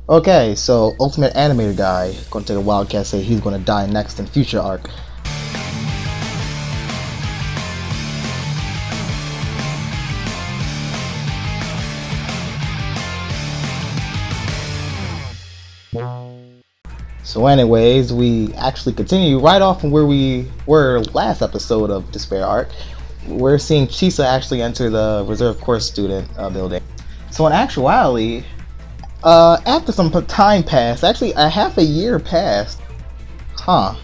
Okay, so Ultimate Animator Guy gonna take a wildcat, say he's gonna die next in future arc. So anyways, we actually continue right off from where we were last episode of Despair arc. We're seeing Chisa actually enter the reserve course student building. So in actuality, after some time passed, actually a half a year passed. Huh.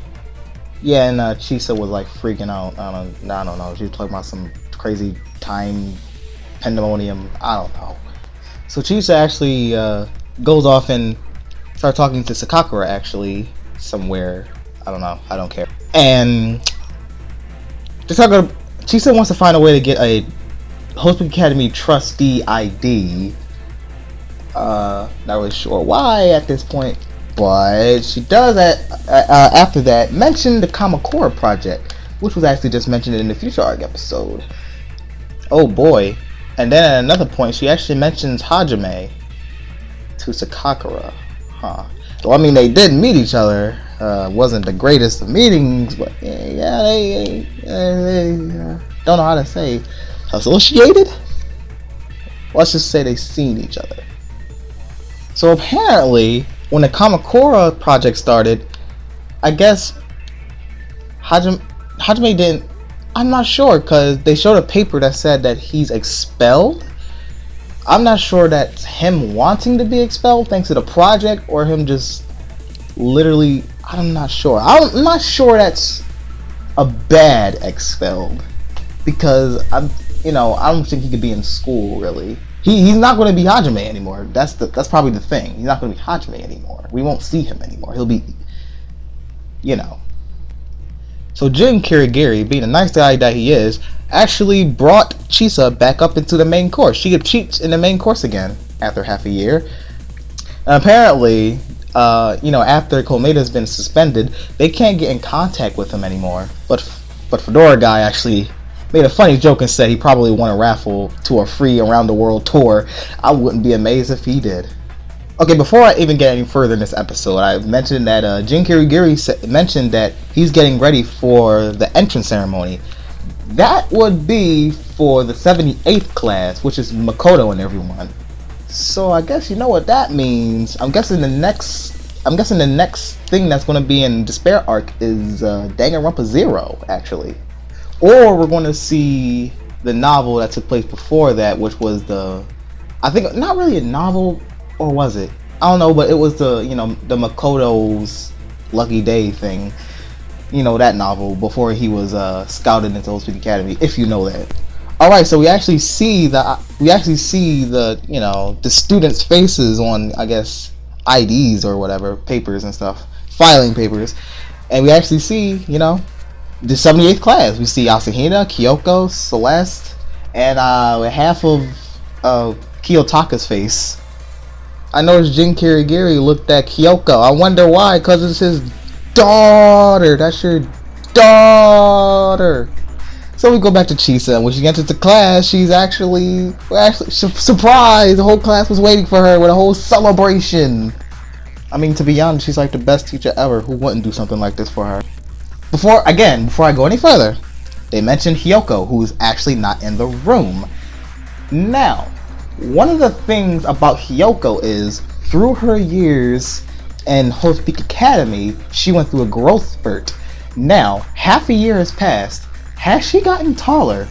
Yeah, and Chisa was like freaking out. I don't know. She was talking about some crazy time pandemonium. I don't know. So Chisa actually goes off and starts talking to Sakakura actually somewhere. I don't know. I don't care. And Chisa wants to find a way to get a Hospital Academy trustee ID. Not really sure why at this point, but she does after that mention the Kamakura project, which was actually just mentioned in the future arc episode. Oh boy. And then at another point she actually mentions Hajime to Sakakura. Huh. Well, I mean, they did meet each other. Wasn't the greatest of meetings, but yeah, they don't know how to say associated. Let's just say they seen each other. So apparently, when the Kamakura project started, I guess Hajime didn't. I'm not sure, because they showed a paper that said that he's expelled. I'm not sure that's him wanting to be expelled thanks to the project, or him just literally. I'm not sure. I'm not sure that's a bad expelled, because I don't think he could be in school really. He's not going to be Hajime anymore. That's probably the thing. He's not going to be Hajime anymore. We won't see him anymore. He'll be, So Jin Kirigiri, being a nice guy that he is, actually brought Chisa back up into the main course. She could cheat in the main course again after half a year. And apparently, after Komeda's been suspended, they can't get in contact with him anymore. But Fedora Guy actually made a funny joke and said he probably won a raffle to a free around the world tour. I wouldn't be amazed if he did. Okay, before I even get any further in this episode, I mentioned that Jin Kirigiri mentioned that he's getting ready for the entrance ceremony. That would be for the 78th class, which is Makoto and everyone. So I guess you know what that means. I'm guessing the next thing that's going to be in Despair arc is Danganronpa 0, actually. Or we're going to see the novel that took place before that, which was I think not really a novel, or was it? I don't know, but it was the Makoto's Lucky Day thing. That novel before he was scouted into Hospital Academy, if you know that. All right, so we actually see the students' faces on, I guess, IDs or whatever, papers and stuff, filing papers, and we actually see the 78th class. We see Asahina, Kyoko, Celeste, and half of Kiyotaka's face. I noticed Jin Kirigiri looked at Kyoko. I wonder why, because it's his daughter. That's your daughter. So we go back to Chisa, and when she enters the class, we're actually surprised. The whole class was waiting for her with a whole celebration. I mean, to be honest, she's like the best teacher ever. Who wouldn't do something like this for her? Before I go any further, they mentioned Hyoko, who's actually not in the room. Now, one of the things about Hyoko is, through her years in Hospital Academy, she went through a growth spurt. Now, half a year has passed. Has she gotten taller?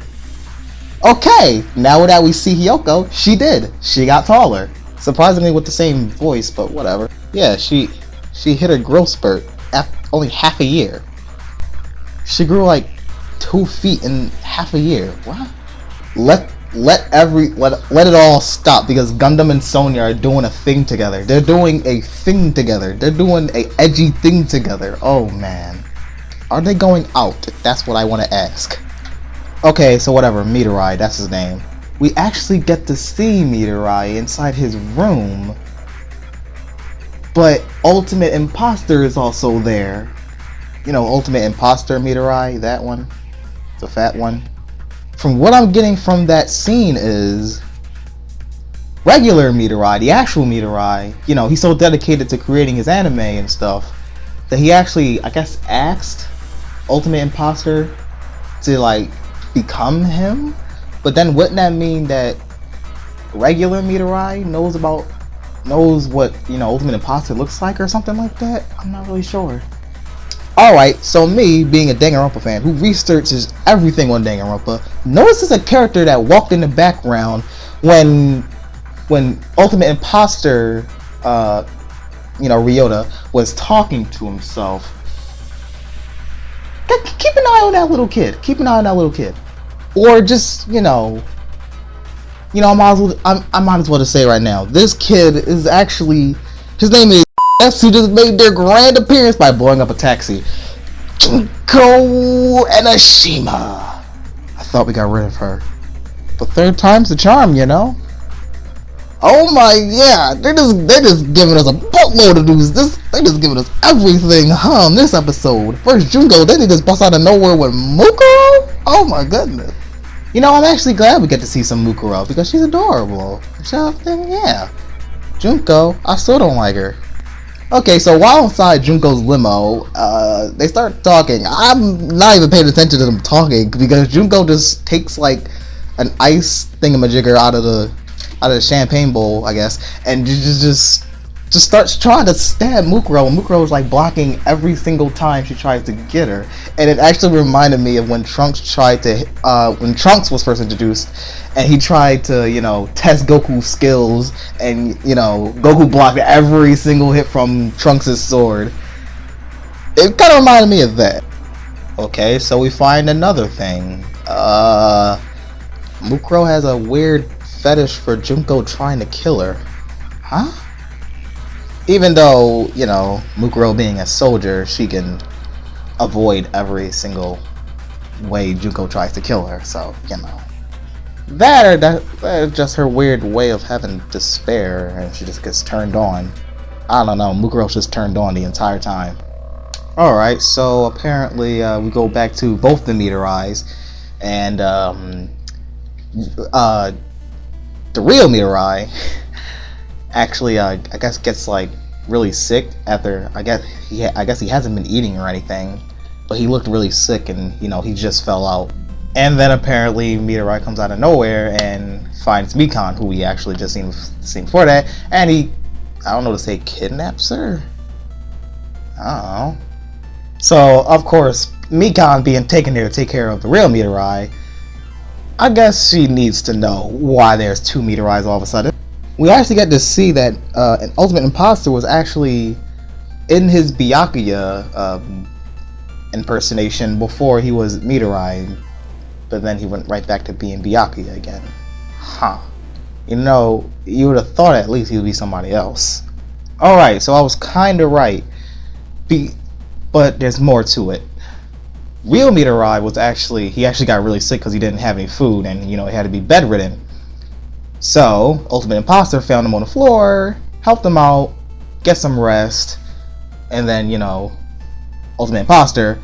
Okay, now that we see Hyoko, she did. She got taller. Surprisingly with the same voice, but whatever. Yeah, she hit her growth spurt after only half a year. She grew like 2 feet in half a year. What? Let it all stop, because Gundam and Sonya are doing a thing together. They're doing a thing together. They're doing a edgy thing together. Oh man. Are they going out? That's what I want to ask. Okay, so whatever. Midori, that's his name. We actually get to see Midori inside his room. But Ultimate Imposter is also there. Ultimate Imposter Midori, that one. The fat one. From what I'm getting from that scene is regular Mirai, the actual Mirai, you know, he's so dedicated to creating his anime and stuff that he actually, I guess, asked Ultimate Imposter to like become him. But then wouldn't that mean that regular Mirai knows what, you know, Ultimate Imposter looks like or something like that? I'm not really sure. Alright, so me, being a Danganronpa fan who researches everything on Danganronpa, notices a character that walked in the background when Ultimate Imposter, you know, Ryota, was talking to himself. Keep an eye on that little kid. Keep an eye on that little kid. Or just, you know, I might as well just say right now, this kid is actually, his name is who just made their grand appearance by blowing up a taxi. Junko Enoshima. I thought we got rid of her, but third time's the charm, you know. Oh my, yeah, they're just giving us a boatload of news. They just giving us everything, in this episode. First Junko, then they just bust out of nowhere with Mukuro. Oh my goodness. You know, I'm actually glad we get to see some Mukuro because she's adorable. So, yeah. Junko, I still don't like her. Okay, so while inside Junko's limo, they start talking. I'm not even paying attention to them talking because Junko just takes like an ice thingamajigger out of the champagne bowl, I guess, and just starts trying to stab Mukuro, and Mukuro is like blocking every single time she tries to get her. And it actually reminded me of when Trunks when Trunks was first introduced, and he tried to, you know, test Goku's skills, and, you know, Goku blocked every single hit from Trunks' sword. It kind of reminded me of that. Okay, so we find another thing. Mukuro has a weird fetish for Junko trying to kill her. Huh? Even though, you know, Mukuro being a soldier, she can avoid every single way Junko tries to kill her, so, you know. That is just her weird way of having despair, and she just gets turned on. I don't know, Mukuro's just turned on the entire time. Alright, so apparently we go back to both the Mirais, and the real Mirai actually, I guess, gets like really sick after. I guess he hasn't been eating or anything, but he looked really sick, and, you know, he just fell out. And then apparently Mirai comes out of nowhere and finds Mikan, who we actually just seen before that, and he, I don't know to say, kidnaps her. I don't know. So of course, Mikan being taken there to take care of the real Mirai, I guess she needs to know why there's two Mirais all of a sudden. We actually get to see that an Ultimate Imposter was actually in his Byakuya impersonation before he was Mirai, but then he went right back to being Byakuya again. Huh. You know, you would have thought at least he would be somebody else. Alright, so I was kinda right. But there's more to it. Real Mirai was actually got really sick because he didn't have any food, and, you know, he had to be bedridden. So Ultimate Imposter found him on the floor, helped him out, get some rest, and then, you know, Ultimate Imposter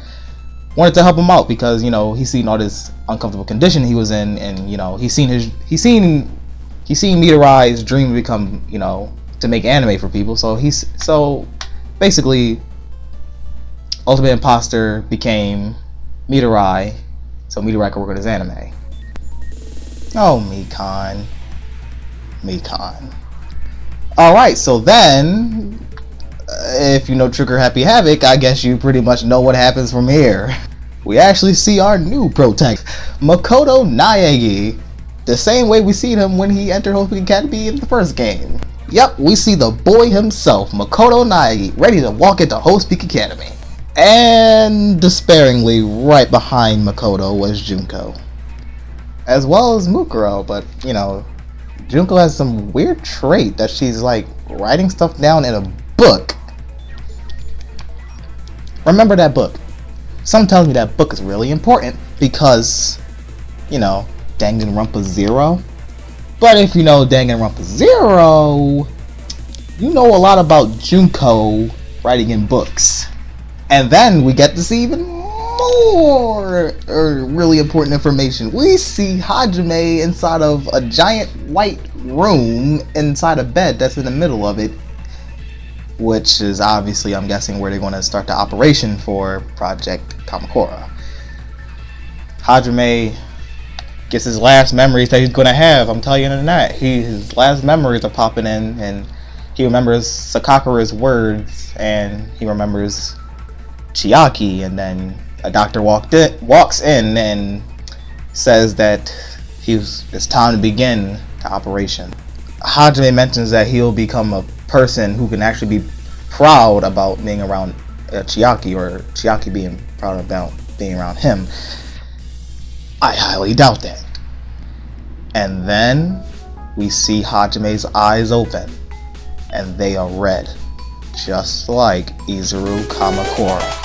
wanted to help him out because, you know, he's seen all this uncomfortable condition he was in, and, you know, he's seen Mitarai's dream to become, you know, to make anime for people. So basically Ultimate Imposter became Mitarai, so Mitarai could work on his anime. Oh, Mikan. Alright, so then, if you know Trigger Happy Havoc, I guess you pretty much know what happens from here. We actually see our new protagonist, Makoto Naegi, the same way we seen him when he entered Hope Academy in the first game. Yep, we see the boy himself, Makoto Naegi, ready to walk into Hope Academy. And despairingly, right behind Makoto was Junko, as well as Mukuro, but, you know, Junko has some weird trait that she's like writing stuff down in a book. Remember that book. Something tells me that book is really important because, you know, Danganronpa 0. But if you know Danganronpa 0, you know a lot about Junko writing in books. And then we get to see even more really important information. We see Hajime inside of a giant white room inside a bed that's in the middle of it, which is obviously, I'm guessing, where they're going to start the operation for Project Kamakura. Hajime gets his last memories that he's going to have. I'm telling you that. His last memories are popping in, and he remembers Sakakura's words, and he remembers Chiaki, and then a doctor walks in and says that it's time to begin the operation. Hajime mentions that he'll become a person who can actually be proud about being around Chiaki, or Chiaki being proud about being around him. I highly doubt that. And then we see Hajime's eyes open, and they are red, just like Izuru Kamakura.